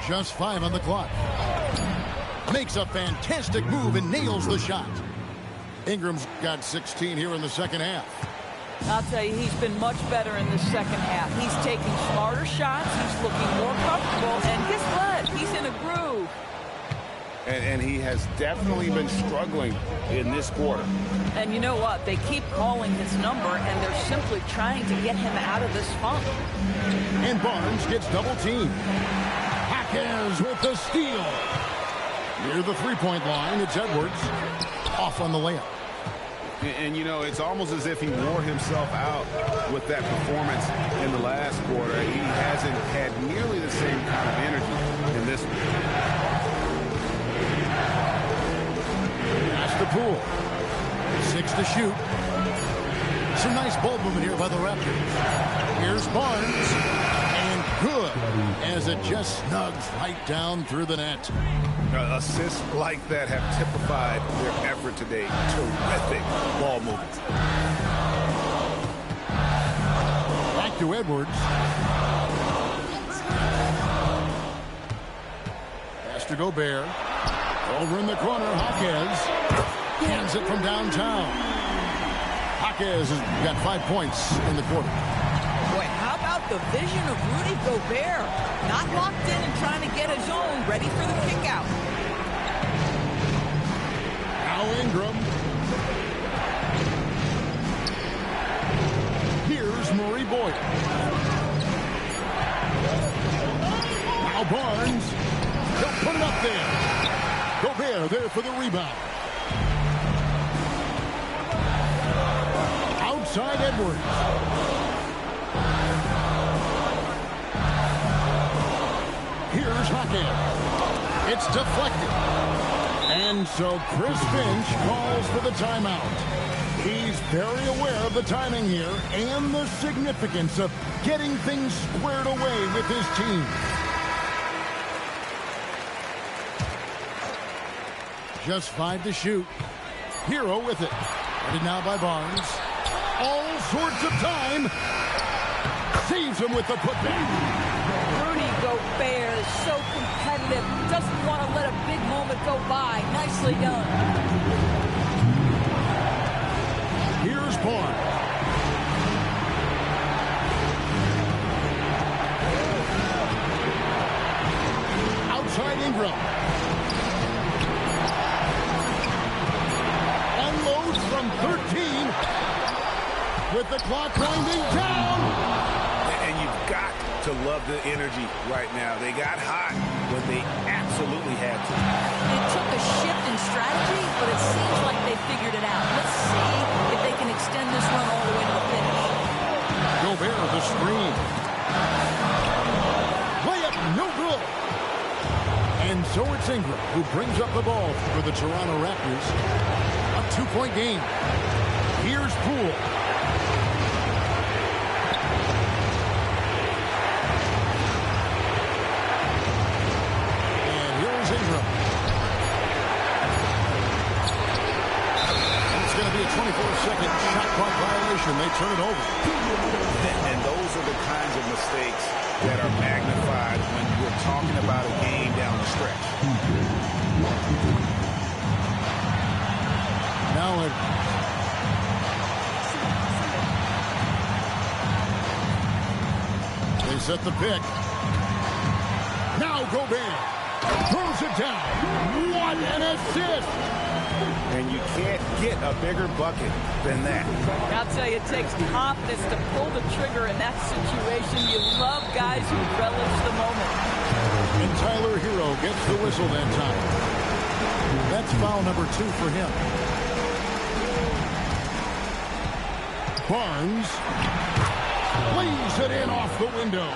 Speaker 1: Just 5 on the clock. Makes a fantastic move and nails the shot. Ingram's got 16 here in the second half.
Speaker 2: I'll tell you, he's been much better in the second half. He's taking smarter shots. He's looking more comfortable. And guess what? He's in a groove.
Speaker 6: And he has definitely been struggling in this quarter.
Speaker 2: And you know what? They keep calling his number, and they're simply trying to get him out of this funk.
Speaker 1: And Barnes gets double teamed. Jaquez with the steal. Near the 3-point line, it's Edwards. Off on the layup.
Speaker 6: And, you know, it's almost as if he wore himself out with that performance in the last quarter. He hasn't had nearly the same kind of energy in this one.
Speaker 1: Pass to Poole. 6 to shoot. Some nice ball movement here by the Raptors. Here's Barnes. And good, as it just snugs right down through the net.
Speaker 6: Assists like that have typified their effort today. Terrific ball movement.
Speaker 1: Back to Edwards. Pass to Gobert. Over in the corner, Jaquez. Hands it from downtown. Jaquez has got 5 points in the quarter.
Speaker 2: Boy, how about the vision of Rudy Gobert? Not locked in and trying to get his own, ready for the kick out.
Speaker 1: Now Ingram. Here's Murray Boyd. Now Barnes. He'll put it up there. Gobert there for the rebound. outside Edwards. Here's Hawkins. It's deflected. And so Chris Finch calls for the timeout. He's very aware of the timing here and the significance of getting things squared away with his team. Just 5 to shoot. Hero with it. Headed now by Barnes. All sorts of time. Saves him with the putback.
Speaker 2: Rudy Gobert is so competitive. Doesn't want to let a big moment go by. Nicely done.
Speaker 1: Here's Barnes. Outside Ingram. Unloads from 13. With the clock winding down.
Speaker 3: And you've got to love the energy right now. They got hot when they absolutely had to.
Speaker 2: It took a shift in strategy, but it seems like they figured it out. Let's see if they can extend this run all the way to the finish.
Speaker 1: Gobert, the screen. Layup, no good. And so it's Ingram who brings up the ball for the Toronto Raptors. A 2-point game. Here's Poole. And here's Ingram. And it's going to be a 24-second shot clock violation. They turn it over.
Speaker 3: And those are the kinds of mistakes that are magnified when you're talking about a game down the stretch.
Speaker 1: Now it. They set the pick. Now Gobert throws it down. What an assist!
Speaker 3: And you can't get a bigger bucket than that.
Speaker 2: I'll tell you, it takes confidence to pull the trigger in that situation. You love guys who relish the moment.
Speaker 1: And Tyler Hero gets the whistle that time. That's foul number 2 for him. Barnes lays it in off the window.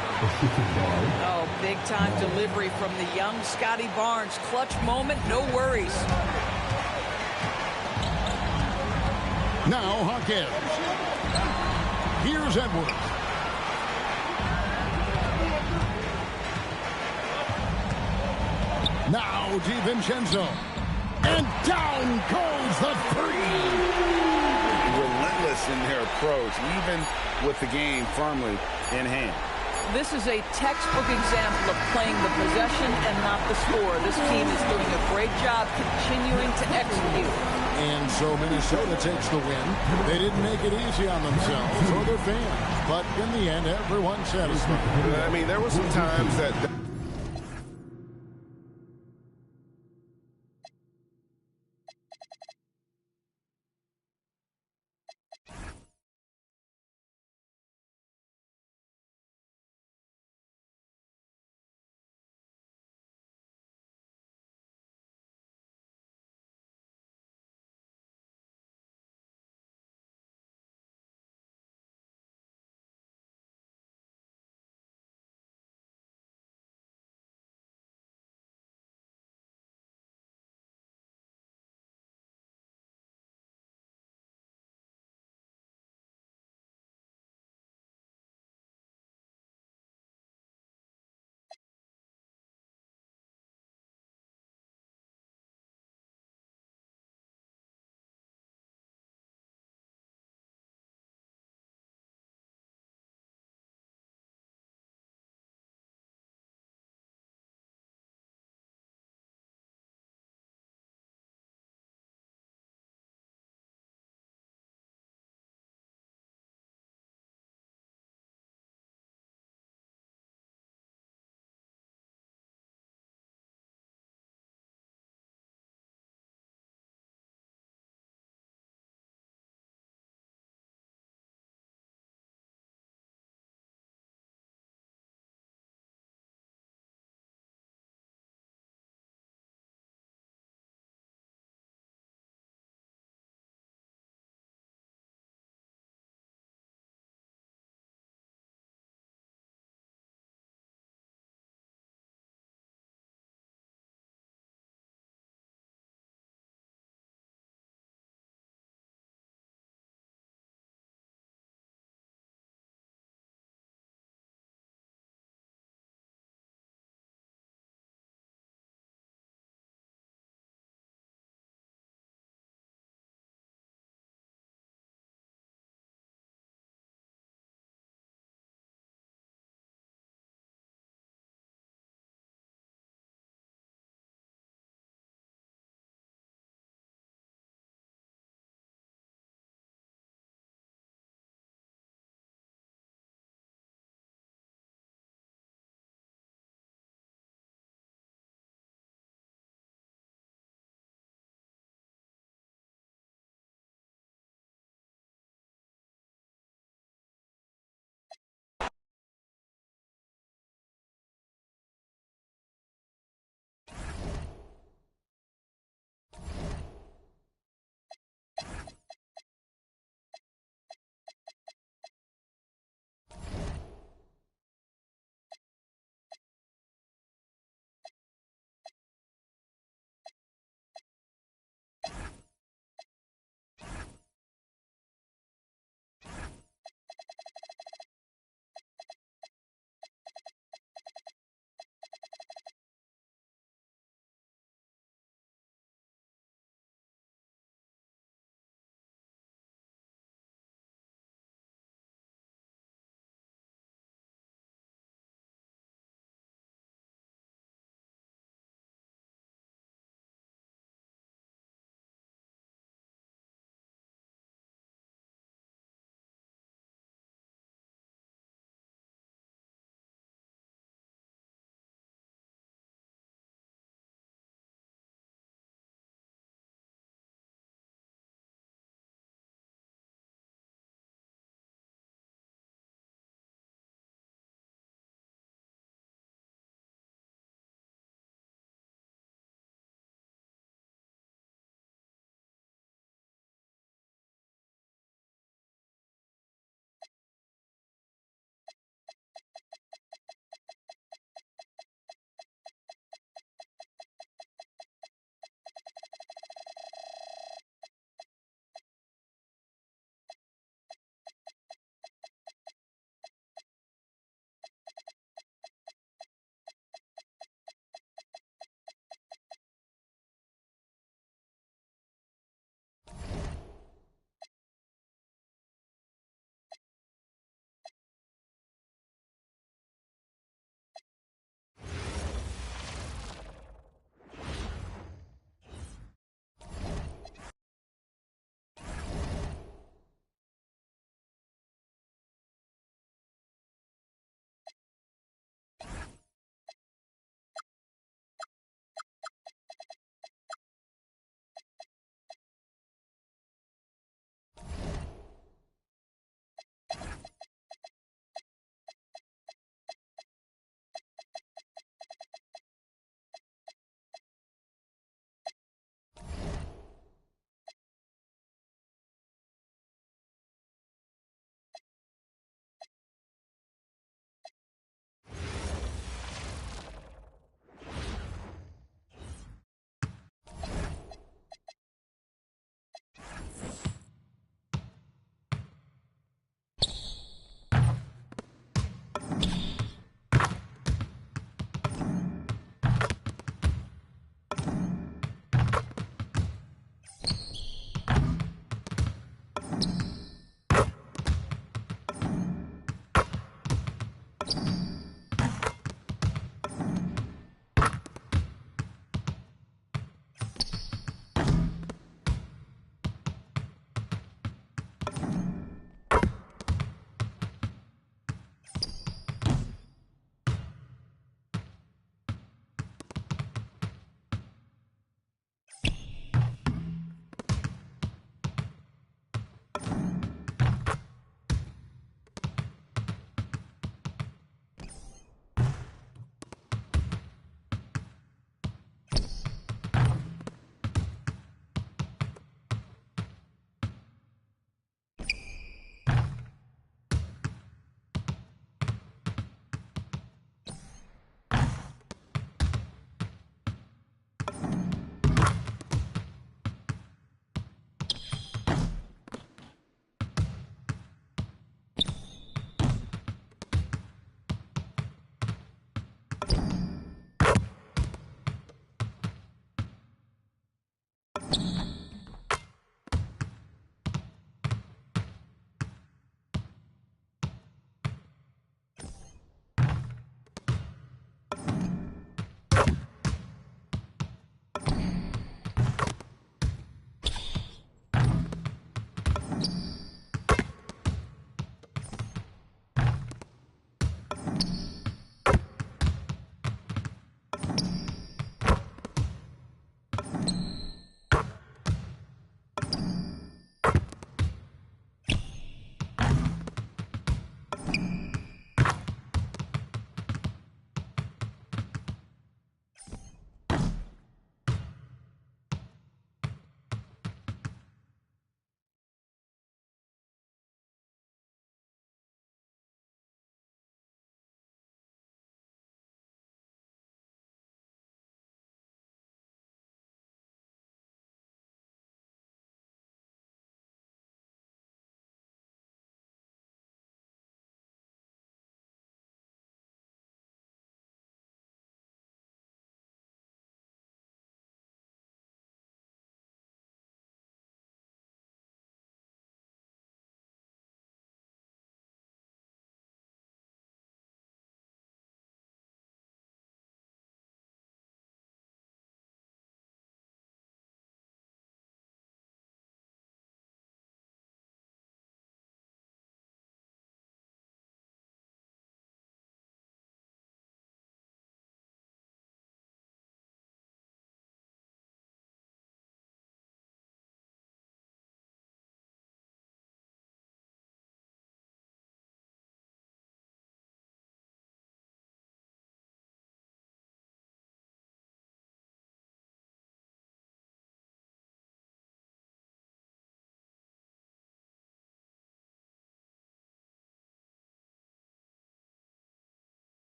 Speaker 2: Oh, big-time delivery from the young Scotty Barnes. Clutch moment, no worries.
Speaker 1: Now Hawkins. Here's Edwards. Now DiVincenzo. And down goes the 3.
Speaker 3: Relentless in their approach, even with the game firmly in hand.
Speaker 2: This is a textbook example of playing the possession and not the score. This team is doing a great job continuing to execute.
Speaker 1: And so Minnesota takes the win. They didn't make it easy on themselves or their fans. But in the end, everyone's satisfied.
Speaker 3: I mean, there were some times that